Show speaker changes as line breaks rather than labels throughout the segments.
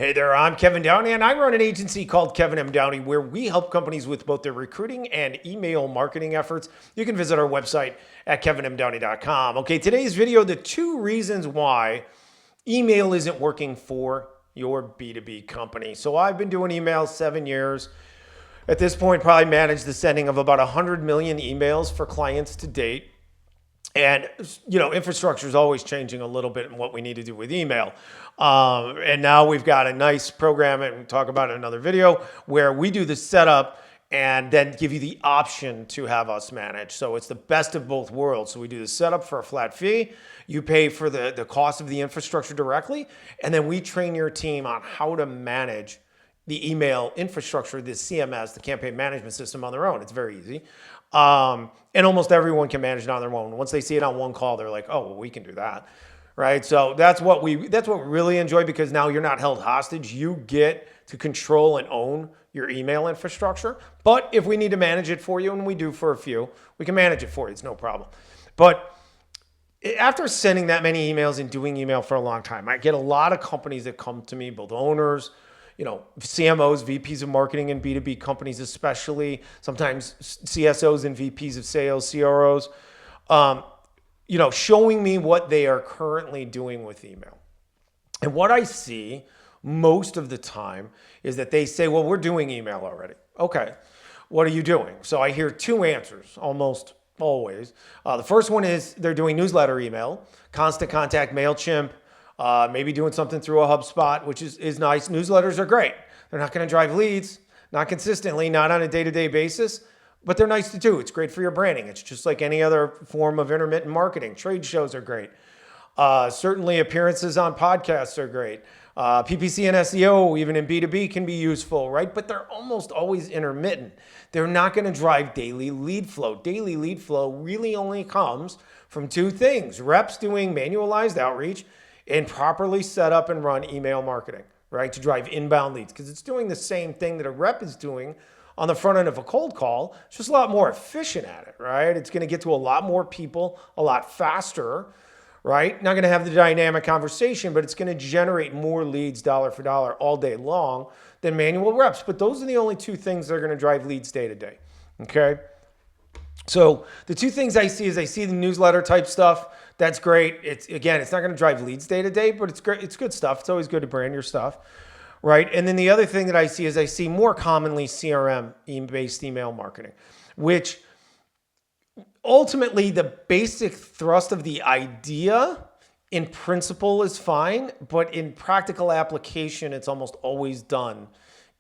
Hey there, I'm Kevin Downey, and I run an agency called Kevin M. Downey, where we help companies with both their recruiting and email marketing efforts. You can visit our website at kevinmdowney.com. Okay, today's video, the 2 reasons why email isn't working for your B2B company. So I've been doing email 7 years. At this point, probably managed the sending of about 100 million emails for clients to date. And, infrastructure is always changing a little bit in what we need to do with email. And now we've got a nice program, and we'll talk about it in another video, where we do the setup and then give you the option to have us manage. So it's the best of both worlds. So we do the setup for a flat fee. You pay for the cost of the infrastructure directly. And then we train your team on how to manage the email infrastructure, the CMS, the campaign management system on their own. It's very easy. And almost everyone can manage it on their own. Once they see it on one call, they're like, oh, well, we can do that. Right. So that's what we really enjoy, because now you're not held hostage. You get to control and own your email infrastructure. But if we need to manage it for you, and we do for a few, we can manage it for you. It's no problem. But after sending that many emails and doing email for a long time, I get a lot of companies that come to me, both owners, CMOs, VPs of marketing in B2B companies, especially sometimes CSOs and VPs of sales, CROs, showing me what they are currently doing with email. And what I see most of the time is that they say, well, we're doing email already. Okay, what are you doing? So I hear 2 answers almost always. The first one is they're doing newsletter email, Constant Contact, MailChimp, maybe doing something through a HubSpot, which is nice. Newsletters are great. They're not going to drive leads, not consistently, not on a day-to-day basis, but they're nice to do. It's great for your branding. It's just like any other form of intermittent marketing. Trade shows are great. Certainly appearances on podcasts are great. PPC and SEO, even in B2B, can be useful, right? But they're almost always intermittent. They're not going to drive daily lead flow. Daily lead flow really only comes from 2 things: reps doing manualized outreach and properly set up and run email marketing, right? To drive inbound leads, because it's doing the same thing that a rep is doing on the front end of a cold call. It's just a lot more efficient at it, right? It's going to get to a lot more people a lot faster, right? Not going to have the dynamic conversation, but it's going to generate more leads dollar for dollar all day long than manual reps. But those are the only 2 things that are going to drive leads day to day, okay? So the 2 things I see is I see the newsletter type stuff. That's great. It's not going to drive leads day to day, but it's great. It's good stuff. It's always good to brand your stuff, right? And then the other thing that I see is I see more commonly CRM-based email marketing, which ultimately the basic thrust of the idea in principle is fine, but in practical application, it's almost always done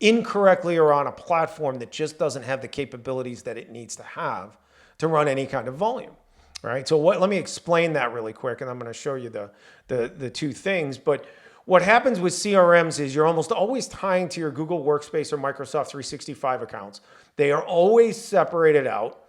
incorrectly or on a platform that just doesn't have the capabilities that it needs to have to run any kind of volume, right? So let me explain that really quick, and I'm going to show you the 2 things. But what happens with CRMs is you're almost always tying to your Google Workspace or Microsoft 365 accounts. They are always separated out.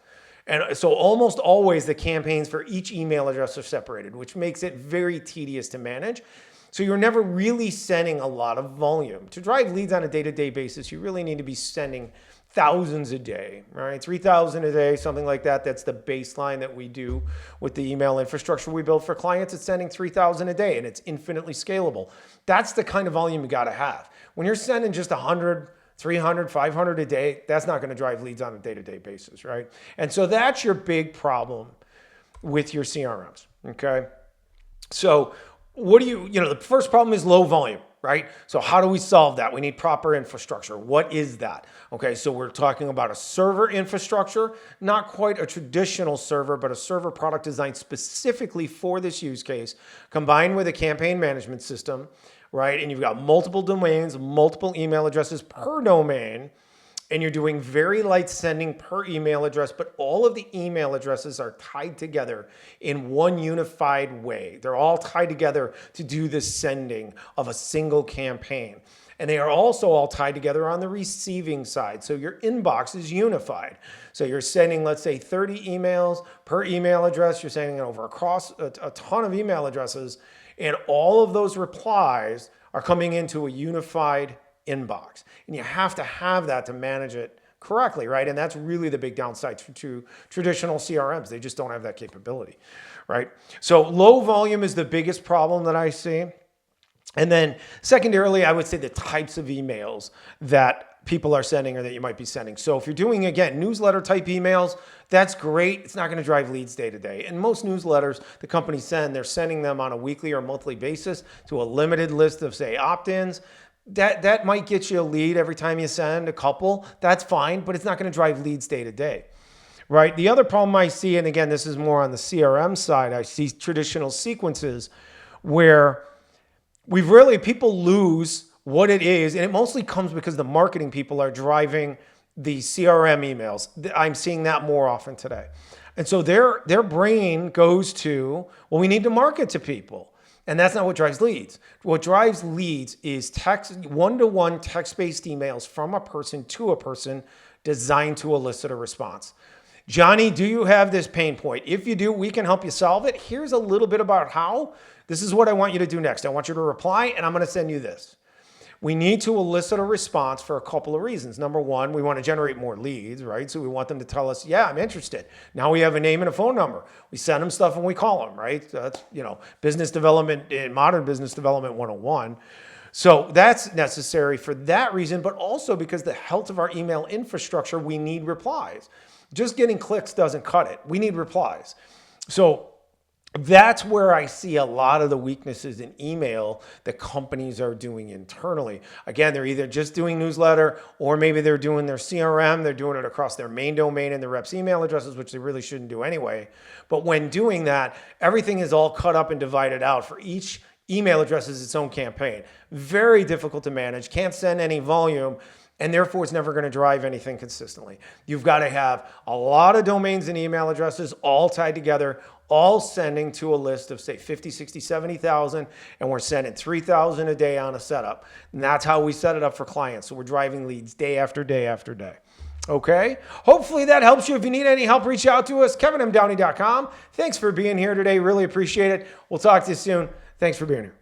And so almost always the campaigns for each email address are separated, which makes it very tedious to manage. So you're never really sending a lot of volume. To drive leads on a day-to-day basis, you really need to be sending thousands a day, right? 3,000 a day, something like that. That's the baseline that we do with the email infrastructure we build for clients. It's sending 3,000 a day, and it's infinitely scalable. That's the kind of volume you got to have. When you're sending just 100, 300, 500 a day, that's not going to drive leads on a day-to-day basis, right? And so that's your big problem with your CRMs, okay? So the first problem is low volume, right? So how do we solve that? We need proper infrastructure. What is that? Okay, so we're talking about a server infrastructure, not quite a traditional server, but a server product designed specifically for this use case, combined with a campaign management system, right? And you've got multiple domains, multiple email addresses per domain, and you're doing very light sending per email address, but all of the email addresses are tied together in one unified way. They're all tied together to do the sending of a single campaign. And they are also all tied together on the receiving side. So your inbox is unified. So you're sending, let's say, 30 emails per email address. You're sending it over across a ton of email addresses. And all of those replies are coming into a unified inbox. And you have to have that to manage it correctly, right? And that's really the big downside to traditional CRMs. They just don't have that capability, right? So low volume is the biggest problem that I see. And then secondarily, I would say the types of emails that people are sending or that you might be sending. So if you're doing, again, newsletter type emails, that's great. It's not going to drive leads day to day. And most newsletters the companies send, they're sending them on a weekly or monthly basis to a limited list of, say, opt-ins. That might get you a lead every time you send a couple. That's fine, but it's not going to drive leads day to day. Right? The other problem I see, and again, this is more on the CRM side, I see traditional sequences where people lose what it is, and it mostly comes because the marketing people are driving the CRM emails. I'm seeing that more often today. And so their brain goes to, well, we need to market to people. And that's not what drives leads. What drives leads is one-to-one text-based emails from a person to a person designed to elicit a response. Johnny, do you have this pain point? If you do, we can help you solve it. Here's a little bit about how. This is what I want you to do next. I want you to reply, and I'm going to send you this. We need to elicit a response for a couple of reasons. Number one, we want to generate more leads, right? So we want them to tell us, yeah, I'm interested. Now we have a name and a phone number. We send them stuff and we call them, right? That's, business development, modern business development 101. So that's necessary for that reason, but also because the health of our email infrastructure, we need replies. Just getting clicks doesn't cut it. We need replies. So that's where I see a lot of the weaknesses in email that companies are doing internally. Again, they're either just doing newsletter or maybe they're doing their CRM. They're doing it across their main domain and their reps' email addresses, which they really shouldn't do anyway. But when doing that, everything is all cut up and divided out. For each email address is its own campaign. Very difficult to manage. Can't send any volume. And therefore, it's never going to drive anything consistently. You've got to have a lot of domains and email addresses all tied together, all sending to a list of, say, 50, 60, 70,000, and we're sending 3,000 a day on a setup. And that's how we set it up for clients. So we're driving leads day after day after day. Okay? Hopefully that helps you. If you need any help, reach out to us, kevinmdowney.com. Thanks for being here today. Really appreciate it. We'll talk to you soon. Thanks for being here.